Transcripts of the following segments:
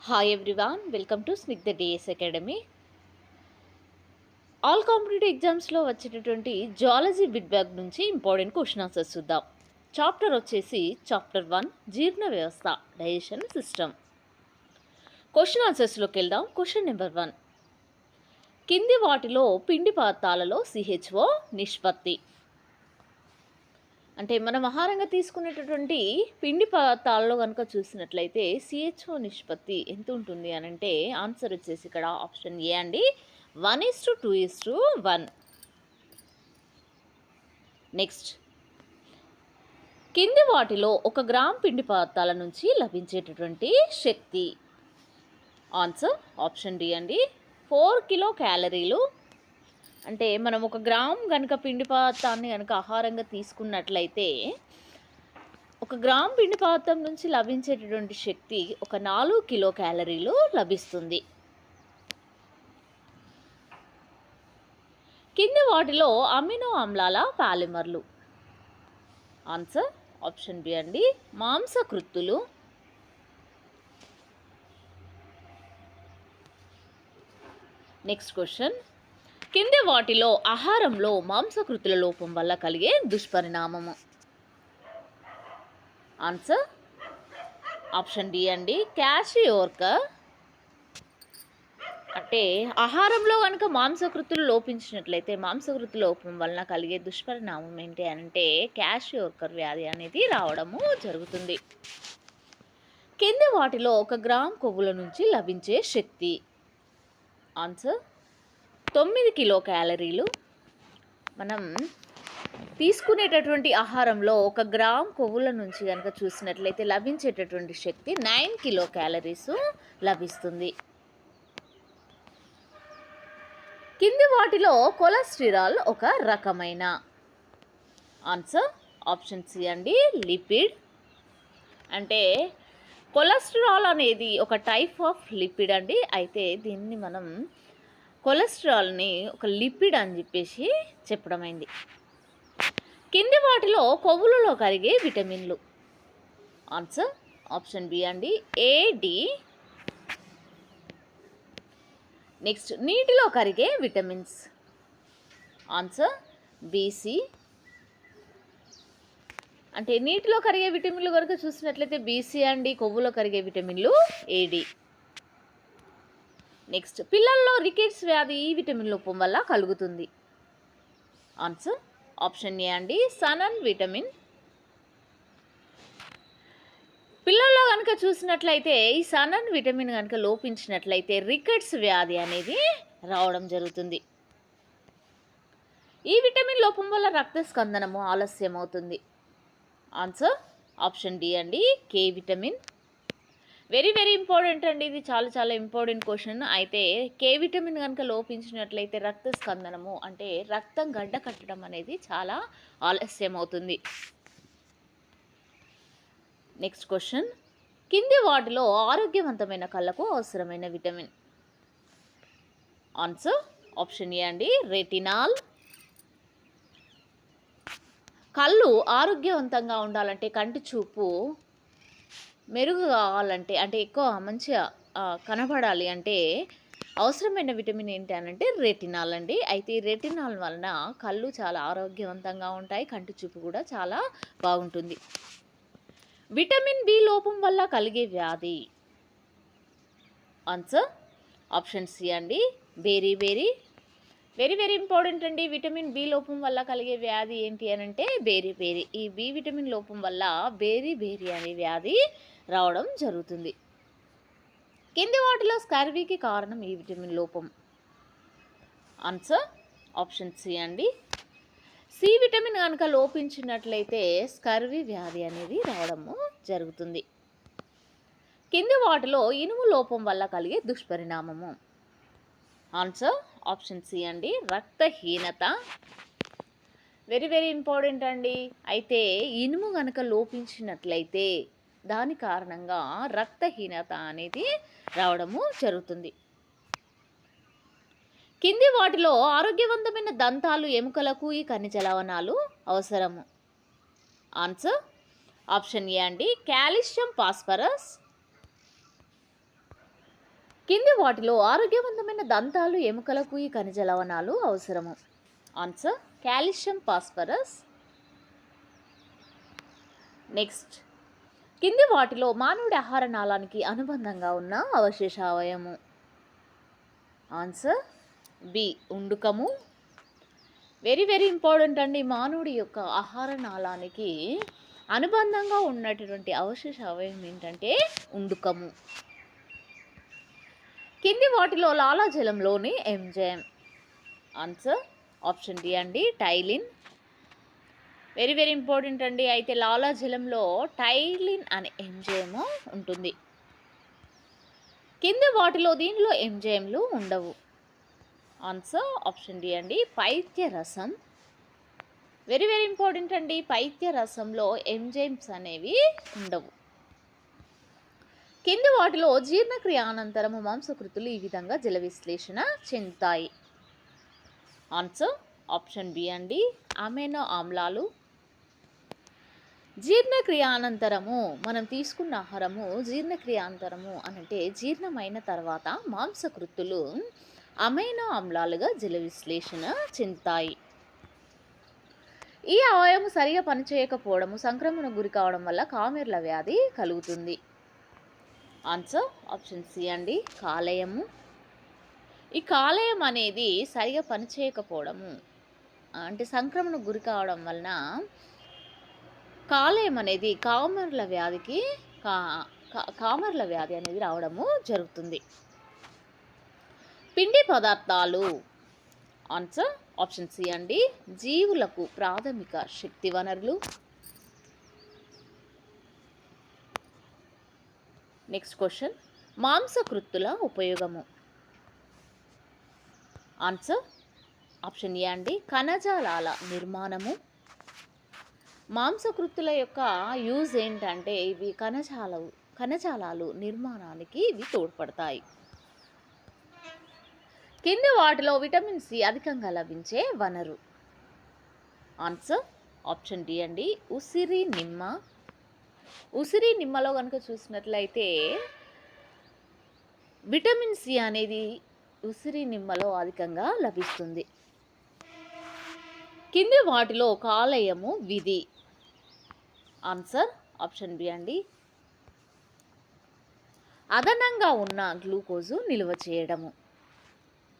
Hi everyone, welcome to Snigdha DS academy. All competitive ఎగ్జామ్స్లో వచ్చేటటువంటి zoology bit bag నుంచి important question answers చూద్దాం. Chapter వచ్చేసి చాప్టర్ 1 జీర్ణ వ్యవస్థ, డైజెషన్ సిస్టమ్. క్వశ్చన్ ఆన్సర్స్లోకి వెళ్దాం. క్వశ్చన్ నెంబర్ 1, కింది వాటిలో పిండి పదార్థాలలో సిహెచ్ఓ నిష్పత్తి. అంటే మనం ఆహారంగా తీసుకునేటటువంటి పిండి పదార్థాలలో కనుక చూసినట్లయితే సిహెచ్ఓ నిష్పత్తి ఎంత ఉంటుంది అని అంటే ఆన్సర్ వచ్చేసి ఇక్కడ ఆప్షన్ ఏ అండి, 1:2:1. నెక్స్ట్, కింది వాటిలో 1 గ్రామ్ పిండి పదార్థాల నుంచి లభించేటటువంటి శక్తి. ఆన్సర్ ఆప్షన్ డి అండి, 4 కిలో క్యాలరీలు. అంటే మనం 1 గ్రామ్ కనుక పిండి పదార్థాన్ని కనుక ఆహారంగా తీసుకున్నట్లయితే 1 గ్రామ్ పిండి పదార్థం నుంచి లభించేటటువంటి శక్తి ఒక 4 కిలో క్యాలరీలు లభిస్తుంది. కింది వాటిలో అమినో ఆమ్లాల పాలిమర్లు. ఆన్సర్ ఆప్షన్ బి అండి, మాంసకృత్తులు. నెక్స్ట్ క్వశ్చన్, కింది వాటిలో ఆహారంలో మాంసకృతుల లోపం వల్ల కలిగే దుష్పరిణామము. ఆన్సర్ ఆప్షన్ డి అండి, క్యాషియోర్కర్. అంటే ఆహారంలో కనుక మాంసకృతులు లోపించినట్లయితే మాంసకృతుల లోపం వలన కలిగే దుష్పరిణామం ఏంటి అంటే క్యాషియోర్కర్ వ్యాధి అనేది రావడము జరుగుతుంది. కింది వాటిలో 1 గ్రామ్ కొవ్వుల నుంచి లభించే శక్తి. ఆన్సర్ 9 కిలో క్యాలరీలు. మనం తీసుకునేటటువంటి ఆహారంలో 1 గ్రామ్ కొవ్వుల నుంచి కనుక చూసినట్లయితే లభించేటటువంటి శక్తి 9 కిలో క్యాలరీస్ లభిస్తుంది. కింది వాటిలో కొలెస్ట్రాల్ ఒక రకమైన. ఆన్సర్ ఆప్షన్ సి అండి, లిపిడ్. అంటే కొలెస్ట్రాల్ అనేది ఒక టైప్ ఆఫ్ లిపిడ్ అండి. అయితే దీన్ని మనం కొలెస్ట్రాల్ని ఒక లిపిడ్ అని చెప్పేసి చెప్పడమైంది. కింది వాటిలో కొవ్వులలో కరిగే విటమిన్లు. ఆన్సర్ ఆప్షన్ బి అండి, ఏడి. నెక్స్ట్, నీటిలో కరిగే విటమిన్స్. Answer BC. అంటే నీటిలో కరిగే విటమిన్లు కనుక చూసినట్లయితే బీసీ అండి, కొవ్వులో కరిగే విటమిన్లు ఏడి. నెక్స్ట్, పిల్లల్లో రికెట్స్ వ్యాధి ఈ విటమిన్ లోపం వల్ల కలుగుతుంది. ఆన్సర్ ఆప్షన్ ఏ అండి, సనన్ విటమిన్. పిల్లల్లో కనుక చూసినట్లయితే ఈ సనన్ విటమిన్ కనుక లోపించినట్లయితే రికెట్స్ వ్యాధి అనేది రావడం జరుగుతుంది. ఈ విటమిన్ లోపం వల్ల రక్తస్కందనము ఆలస్యం అవుతుంది. ఆన్సర్ ఆప్షన్ డి అండి, కే విటమిన్. వెరీ వెరీ ఇంపార్టెంట్ అండి, ఇది చాలా ఇంపార్టెంట్ క్వశ్చన్. అయితే కే విటమిన్ కనుక లోపించినట్లయితే రక్తస్కందనము అంటే రక్తం గడ్డ కట్టడం అనేది చాలా ఆలస్యం అవుతుంది. నెక్స్ట్ క్వశ్చన్, కింది వాటిలో ఆరోగ్యవంతమైన కళ్ళకు అవసరమైన విటమిన్. ఆన్సర్ ఆప్షన్ ఏ అండి, రెటినాల్. కళ్ళు ఆరోగ్యవంతంగా ఉండాలంటే, కంటి చూపు మెరుగు కావాలంటే, అంటే ఎక్కువ మంచిగా కనబడాలి అంటే అవసరమైన విటమిన్ ఏంటి అని అంటే రెటినాల్ అండి. అయితే ఈ రెటినాల్ వలన కళ్ళు చాలా ఆరోగ్యవంతంగా ఉంటాయి, కంటి చూపు కూడా చాలా బాగుంటుంది. విటమిన్ బి లోపం వల్ల కలిగే వ్యాధి. ఆన్సర్ ఆప్షన్ సి అండి, వెరీ వెరీ ఇంపార్టెంట్ అండి. విటమిన్ బి లోపం వల్ల కలిగే వ్యాధి ఏంటి అని అంటే బేరీ. ఈ బి విటమిన్ లోపం వల్ల బేరీ అనే వ్యాధి రావడం జరుగుతుంది. కింది వాటిలో స్కర్వీకి కారణం ఈ విటమిన్ లోపం. ఆన్సర్ ఆప్షన్ సి అండి, సి విటమిన్ కనుక లోపించినట్లయితే స్కర్వీ వ్యాధి అనేది రావడము జరుగుతుంది. కింది వాటిలో ఇనుము లోపం వల్ల కలిగే దుష్పరిణామము. ఆన్సర్ ఆప్షన్ సి అండి, రక్తహీనత. వెరీ ఇంపార్టెంట్ అండి. అయితే ఇనుము కనుక లోపించినట్లయితే దాని కారణంగా రక్తహీనత అనేది రావడము జరుగుతుంది. కింది వాటిలో ఆరోగ్యవంతమైన దంతాలు ఎముకలకు ఈ ఖనిజ లవణాలు అవసరము. ఆన్సర్ ఆప్షన్ ఏ అండి, కాల్షియం, ఫాస్ఫరస్. కింది వాటిలో ఆరోగ్యవంతమైన దంతాలు ఎముకలకు ఈ ఖనిజ లవణాలు అవసరము. Answer calcium, phosphorus. నెక్స్ట్, కింది వాటిలో మానవుడి ఆహార నాళానికి అనుబంధంగా ఉన్న అవశేష అవయము. ఆన్సర్ బి ఉండుకము. వెరీ వెరీ ఇంపార్టెంట్ అండి. మానవుడి యొక్క ఆహార నాళానికి అనుబంధంగా ఉన్నటువంటి అవశేష అవయవం ఏంటంటే ఉండుకము. కింది వాటిలో లాలాజలంలోని ఎంజైమ్. ఆన్సర్ ఆప్షన్ డి అండి టైలిన్. వెరీ వెరీ ఇంపార్టెంట్ అండి. అయితే లాలాజలంలో టైలిన్ అనే ఎంజైమ్ ఉంటుంది. కింది వాటిలో దీనిలో ఎంజైమ్లు ఉండవు. ఆన్సర్ ఆప్షన్ డి అండి పైత్య రసం. వెరీ వెరీ ఇంపార్టెంట్ అండి. పైత్య రసంలో ఎంజైమ్స్ అనేవి ఉండవు. కింది వాటిలో జీర్ణక్రియ అనంతరము మాంసకృతులు ఈ విధంగా జల విశ్లేషణ చెందుతాయి. ఆన్సర్ ఆప్షన్ బి అండి అమైనో ఆమ్లాలు. జీర్ణక్రియ అనంతరము మనం తీసుకున్న ఆహారము జీర్ణక్రియాంతరము అంటే జీర్ణమైన తర్వాత మాంసకృతులు అమైనో ఆమ్లాలుగా జల విశ్లేషణ చెందుతాయి. ఈ అవయవం సరిగా పనిచేయకపోవడము సంక్రమణ గురి కావడం వల్ల కామెర్ల వ్యాధి కలుగుతుంది. ఆన్సర్ ఆప్షన్ సి అండి కాలేయము. ఈ కాలేయం అనేది సరిగా పనిచేయకపోవడము అంటే సంక్రమణ గురి కావడం వలన కాలేయం అనేది కామెర్ల వ్యాధి అనేది రావడము జరుగుతుంది. పిండి పదార్థాలు. ఆన్సర్ ఆప్షన్ సి అండి జీవులకు ప్రాథమిక శక్తి వనరులు. నెక్స్ట్ క్వశ్చన్, మాంసకృత్తుల ఉపయోగము. ఆన్సర్ ఆప్షన్ ఏ అండి కణజాలాల నిర్మాణము. మాంసకృత్తుల యొక్క యూజ్ ఏంటంటే ఇవి కణజాలాలు నిర్మాణానికి ఇవి తోడ్పడతాయి. కింది వాటిలో విటమిన్ సి అధికంగా లభించే వనరు. ఆన్సర్ ఆప్షన్ డి అండి ఉసిరి నిమ్మ. ఉసిరి నిమ్మలో కనుక చూసినట్లయితే విటమిన్ సి అనేది ఉసిరి నిమ్మలో అధికంగా లభిస్తుంది. కింది వాటిలో కాలేయము విధి. ఆన్సర్ ఆప్షన్ బి అండి అదనంగా ఉన్న గ్లూకోజు నిల్వ చేయడము.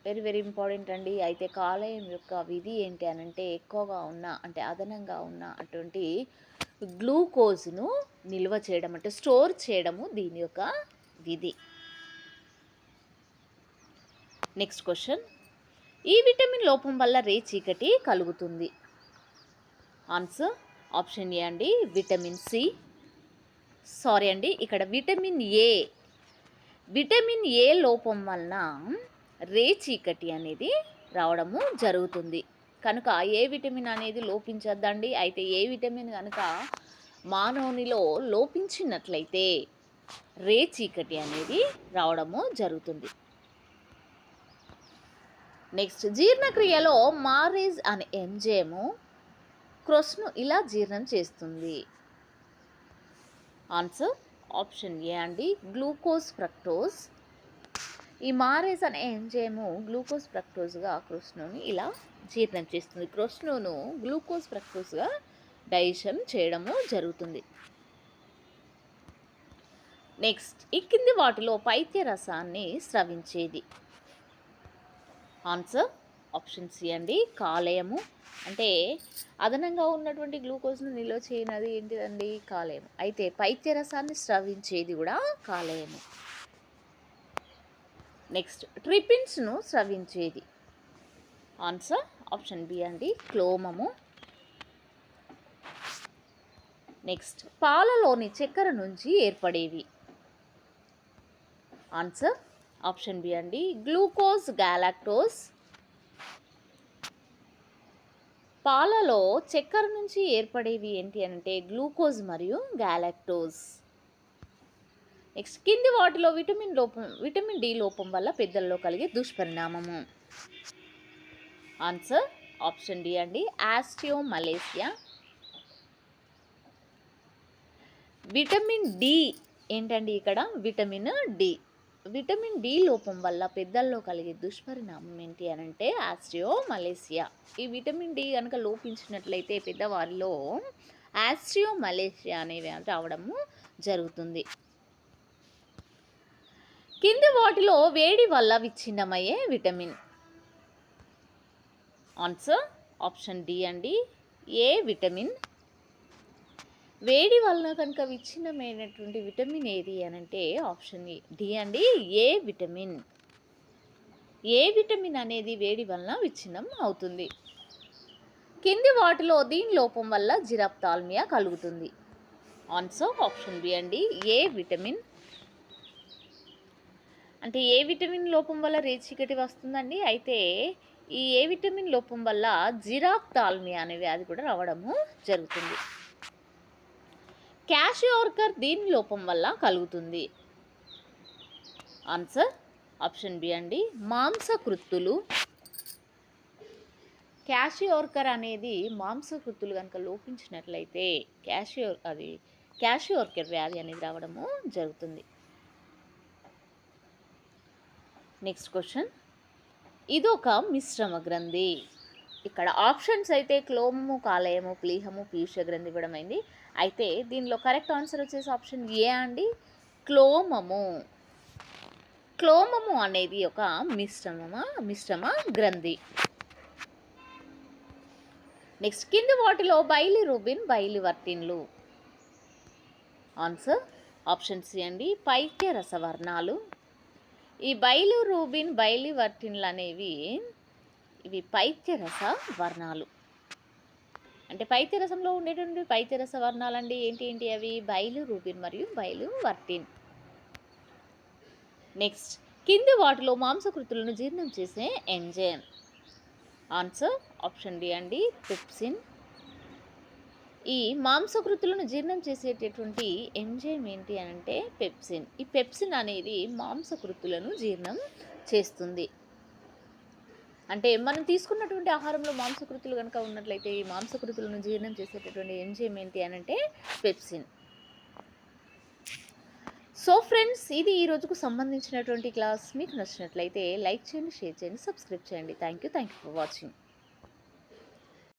వెరీ వెరీ ఇంపార్టెంట్ అండి. అయితే కాలేయం యొక్క విధి ఏంటి అని అంటే ఎక్కువగా ఉన్న అంటే అదనంగా ఉన్న అటువంటి గ్లూకోజ్ను నిల్వ చేయడం అంటే స్టోర్ చేయడము దీని యొక్క విధి. నెక్స్ట్ క్వశ్చన్, ఈ విటమిన్ లోపం వల్ల రేచీకటి కలుగుతుంది. ఆన్సర్ ఆప్షన్ ఏ అండి విటమిన్ సి. సారీ అండి ఇక్కడ విటమిన్ ఏ లోపం వలన రేచీకటి అనేది రావడము జరుగుతుంది. కనుక ఏ విటమిన్ అనేది లోపించద్దండి. అయితే ఏ విటమిన్ కనుక మానవునిలో లోపించినట్లయితే రేచీకటి అనేది రావడము జరుగుతుంది. నెక్స్ట్, జీర్ణక్రియలో మారేజ్ అనే ఎంజైము క్రోస్ను ఇలా జీర్ణం చేస్తుంది. ఆన్సర్ ఆప్షన్ ఏ అండి గ్లూకోజ్ ఫ్రక్టోజ్. ఈ మారేజ్ అనే ఎంజైము గ్లూకోజ్ ఫ్రక్టోజ్గా క్రోస్నుని ఇలా జీర్ణం చేస్తుంది. క్రోస్నును గ్లూకోజ్ ఫ్రక్టోజ్గా డైజెషన్ చేయడము జరుగుతుంది. నెక్స్ట్, ఈ కింది వాటిలో పైత్య రసాన్ని స్రవించేది. ఆన్సర్ ఆప్షన్ సి అండి కాలేయము. అంటే అదనంగా ఉన్నటువంటి గ్లూకోజ్ను నిల్వ చేయనది ఏంటిదండి కాలేయం. అయితే పైత్య రసాన్ని స్రవించేది కూడా కాలేయము. నెక్స్ట్, ట్రిపిన్స్ను స్రవించేది. ఆన్సర్ ఆప్షన్ బి అండి క్లోమము. నెక్స్ట్, పాలలోని చక్కెర నుంచి ఏర్పడేవి. ఆన్సర్ ఆప్షన్ బి అండి గ్లూకోజ్ గ్యాలాక్టోజ్. పాలలో చక్కెర నుంచి ఏర్పడేవి ఏంటి అంటే గ్లూకోజ్ మరియు గ్యాలాక్టోజ్. నెక్స్ట్, కింది వాటిలో విటమిన్ డి లోపం వల్ల పెద్దల్లో కలిగే దుష్పరిణామము. ఆన్సర్ ఆప్షన్ డి అండి ఆస్టియోమలేసియా. విటమిన్ డి ఏంటండి ఇక్కడ విటమిన్ డి. విటమిన్ డి లోపం వల్ల పెద్దల్లో కలిగే దుష్పరిణామం ఏంటి అని అంటే ఆస్ట్రియోమలేసియా. ఈ విటమిన్ డి కనుక లోపించినట్లయితే పెద్దవారిలో ఆస్ట్రియోమలేసియా అనే వ్యాధి రావడము జరుగుతుంది. కింది వాటిలో వేడి వల్ల విచ్ఛిన్నమయ్యే విటమిన్. ఆన్సర్ ఆప్షన్ డి అండి, ఏ విటమిన్. వేడి వల్ల కనుక విచ్ఛిన్నమైనటువంటి విటమిన్ ఏది అని అంటే ఆప్షన్ డి అండి, ఏ విటమిన్. ఏ విటమిన్ అనేది వేడి వలన విచ్ఛిన్నం అవుతుంది. కింది వాటిలో దీని లోపం వల్ల జిరాప్థాల్మియా కలుగుతుంది. ఆన్సర్ ఆప్షన్ బి అండి, ఏ విటమిన్. అంటే ఏ విటమిన్ లోపం వల్ల రేచీకటి వస్తుందండి. అయితే ఈ ఏ విటమిన్ లోపం వల్ల జిరాప్థాల్మియా అనే వ్యాధి కూడా రావడము జరుగుతుంది. క్యాషియోర్కర్ దీని లోపం వల్ల కలుగుతుంది. ఆన్సర్ ఆప్షన్ బి అండి, మాంసకృత్తులు. క్యాషియోర్కర్ అనేది మాంసకృత్తులు కనుక లోపించినట్లయితే క్యాషియోర్కర్ వ్యాధి అనేది రావడము జరుగుతుంది. నెక్స్ట్ క్వశ్చన్, ఇదొక మిశ్రమ గ్రంథి. ఇక్కడ ఆప్షన్స్ అయితే క్లోమము, కాలేయము, ప్లీహము, పీయూష గ్రంథి ఇవ్వడం అయింది. అయితే దీనిలో కరెక్ట్ ఆన్సర్ వచ్చేసి ఆప్షన్ ఏ అండి, క్లోమము. క్లోమము అనేది ఒక మిశ్రమ గ్రంథి. నెక్స్ట్, కింది వాటిలో బైలిరూబిన్, బైలివర్టిన్లు. ఆన్సర్ ఆప్షన్ సి అండి, పైత్య రసవర్ణాలు. ఈ బైలిరూబిన్, బైలివర్టిన్లు అనేవి ఇవి పైత్యరస వర్ణాలు. అంటే పైత్యరసంలో ఉండేటువంటి పైత్యరస వర్ణాలు అండి ఏంటి అవి, బైలిరూబిన్ మరియు బైలివర్టిన్. నెక్స్ట్, కింది వాటిలో మాంసకృతులను జీర్ణం చేసే ఎంజైమ్. ఆన్సర్ ఆప్షన్ డి అండి, పెప్సిన్. ఈ మాంసకృతులను జీర్ణం చేసేటటువంటి ఎంజైమ్ ఏంటి అని అంటే పెప్సిన్. ఈ పెప్సిన్ అనేది మాంసకృతులను జీర్ణం చేస్తుంది. అంటే మనం తీసుకున్నటువంటి ఆహారంలో మాంసకృతులు కనుక ఉన్నట్లయితే ఈ మాంసకృతులను జీర్ణం చేసేటటువంటి ఎంజైమ్ ఏంటి అని అంటే పెప్సిన్. సో ఫ్రెండ్స్, ఇది ఈ రోజుకు సంబంధించినటువంటి క్లాస్. మీకు నచ్చినట్లయితే లైక్ చేయండి, షేర్ చేయండి, సబ్స్క్రైబ్ చేయండి. Thank you for watching.